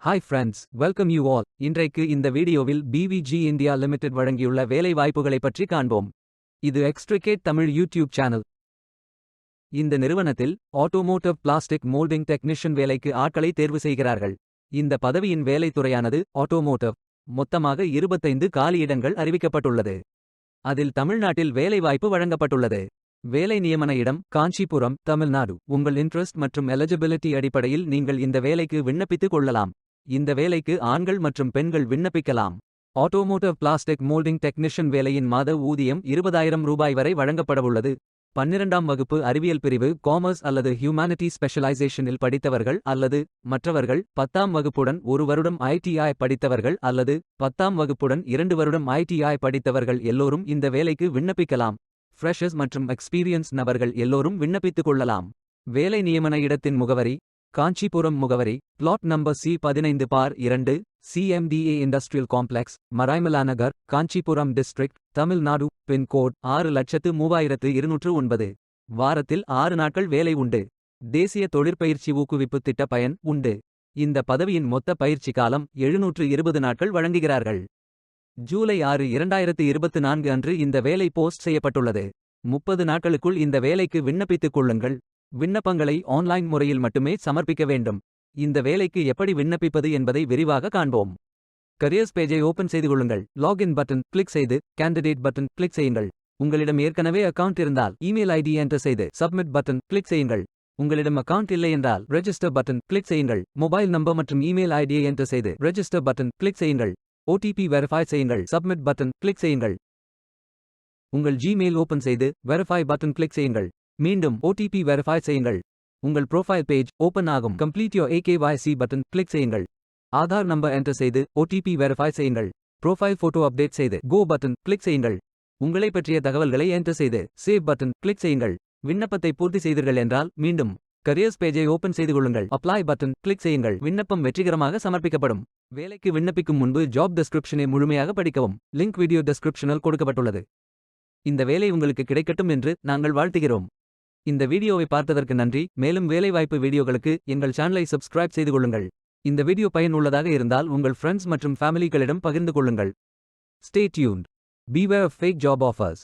Hi friends, welcome you all. இன்றைக்கு இந்த வீடியோவில் பிவிஜி இந்தியா லிமிடெட் வழங்கியுள்ள வேலை வாய்ப்புகளை பற்றி காண்போம். இது எக்ஸ்ட்ரிகேட் தமிழ் யூடியூப் சேனல். இந்த நிறுவனத்தில் ஆட்டோமோட்டிவ் பிளாஸ்டிக் மோல்டிங் டெக்னீஷியன் வேலைக்கு ஆட்களை தேர்வு செய்கிறார்கள். இந்த பதவியின் வேலைத்துறையானது ஆட்டோமோட்டிவ். மொத்தமாக 25 காலியிடங்கள் அறிவிக்கப்பட்டுள்ளது. அதில் தமிழ்நாட்டில் வேலைவாய்ப்பு வழங்கப்பட்டுள்ளது. வேலை நியமன இடம் காஞ்சிபுரம், தமிழ்நாடு. உங்கள் இன்ட்ரெஸ்ட் மற்றும் எலிஜிபிலிட்டி அடிப்படையில் நீங்கள் இந்த வேலைக்கு விண்ணப்பித்துக் கொள்ளலாம். இந்த வேலைக்கு ஆண்கள் மற்றும் பெண்கள் விண்ணப்பிக்கலாம். ஆட்டோமோட்டிவ் பிளாஸ்டிக் மோல்டிங் டெக்னீஷியன் வேலையின் மாத ஊதியம் 20,000 ரூபாய் வரை வழங்கப்படவுள்ளது. 12ஆம் வகுப்பு அறிவியல் பிரிவு, காமர்ஸ் அல்லது ஹியூமானிட்டி ஸ்பெஷலைசேஷனில் படித்தவர்கள் அல்லது மற்றவர்கள், 10ஆம் வகுப்புடன் 1 வருடம் ITI படித்தவர்கள் அல்லது 10ஆம் வகுப்புடன் 2 வருடம் ITI படித்தவர்கள் எல்லோரும் இந்த வேலைக்கு விண்ணப்பிக்கலாம். ஃப்ரெஷர்ஸ் மற்றும் எக்ஸ்பீரியன்ஸ் நபர்கள் எல்லோரும் விண்ணப்பித்துக் கொள்ளலாம். வேலை நியமன இடத்தின் முகவரி காஞ்சிபுரம் முகவரி, plot number C15/2, CMDA industrial complex, Maraimalai Nagar, Kanchipuram district, Tamil Nadu. Pincode 6,02,209. வாரத்தில் 6 நாட்கள் வேலை உண்டு. தேசிய தொழிற்பயிற்சி ஊக்குவிப்பு திட்ட பயன் உண்டு. இந்த பதவியின் மொத்த பயிற்சி காலம் 720 நாட்கள் வழங்குகிறார்கள். ஜூலை 6, 2024 அன்று இந்த வேலை போஸ்ட் செய்யப்பட்டுள்ளது. 30 நாட்களுக்குள் இந்த வேலைக்கு விண்ணப்பித்துக் கொள்ளுங்கள். விண்ணப்பங்களை ஆன்லைன் முறையில் மட்டுமே சமர்ப்பிக்க வேண்டும். இந்த வேலைக்கு எப்படி விண்ணப்பிப்பது என்பதை விரிவாக காண்போம். கரியர்ஸ் பேஜை ஓபன் செய்து கொள்ளுங்கள். லாகின் பட்டன் கிளிக் செய்து கேண்டிடேட் பட்டன் கிளிக் செய்யுங்கள். உங்களிடம் ஏற்கனவே அக்கவுண்ட் இருந்தால் இமெயில் ஐடி என்டர் செய்து சப்மிட் பட்டன் கிளிக் செய்யுங்கள். உங்களிடம் அக்கவுண்ட் இல்லை என்றால் ரெஜிஸ்டர் பட்டன் கிளிக் செய்யுங்கள். மொபைல் நம்பர் மற்றும் இமெயில் ஐடியை என்டர் செய்து ரெஜிஸ்டர் பட்டன் கிளிக் செய்யுங்கள். OTP வெரிஃபை செய்யுங்கள். சப்மிட் பட்டன் கிளிக் செய்யுங்கள். உங்கள் ஜிமெயில் ஓபன் செய்து வெரிஃபை பட்டன் கிளிக் செய்யுங்கள். மீண்டும் OTP வெரிஃபை செய்யுங்கள். உங்கள் ப்ரொஃபைல் பேஜ் ஓபன் ஆகும். Complete your AKYC button click செய்யுங்கள். ஆதார் நம்பர் என்டர் செய்து OTP வெரிஃபை செய்யுங்கள். ப்ரொஃபைல் போட்டோ அப்டேட் செய்து கோ பட்டன் கிளிக் செய்யுங்கள். உங்களை பற்றிய தகவல்களை என்டர் செய்து சேவ் பட்டன் கிளிக் செய்யுங்கள். விண்ணப்பத்தை பூர்த்தி செய்தீர்கள் என்றால் மீண்டும் கரியர்ஸ் பேஜை ஓபன் செய்து கொள்ளுங்கள். அப்ளை பட்டன் கிளிக் செய்யுங்கள். விண்ணப்பம் வெற்றிகரமாக சமர்ப்பிக்கப்படும். வேலைக்கு விண்ணப்பிக்கும் முன்பு ஜாப் டெஸ்கிரிப்ஷனை முழுமையாக படிக்கவும். லிங்க் வீடியோ டெஸ்கிரிப்ஷனில் கொடுக்கப்பட்டுள்ளது. இந்த வேலை உங்களுக்கு கிடைக்கட்டும் என்று நாங்கள் வாழ்த்துகிறோம். இந்த வீடியோவை பார்த்ததற்கு நன்றி. மேலும் வேலைவாய்ப்பு வீடியோகளுக்கு எங்கள் சேனலை சப்ஸ்கிரைப் செய்து கொள்ளுங்கள். இந்த வீடியோ பயனுள்ளதாக இருந்தால் உங்கள் ஃப்ரெண்ட்ஸ் மற்றும் ஃபேமிலிகளிடம் பகிர்ந்து கொள்ளுங்கள். Stay tuned. Beware of fake job offers.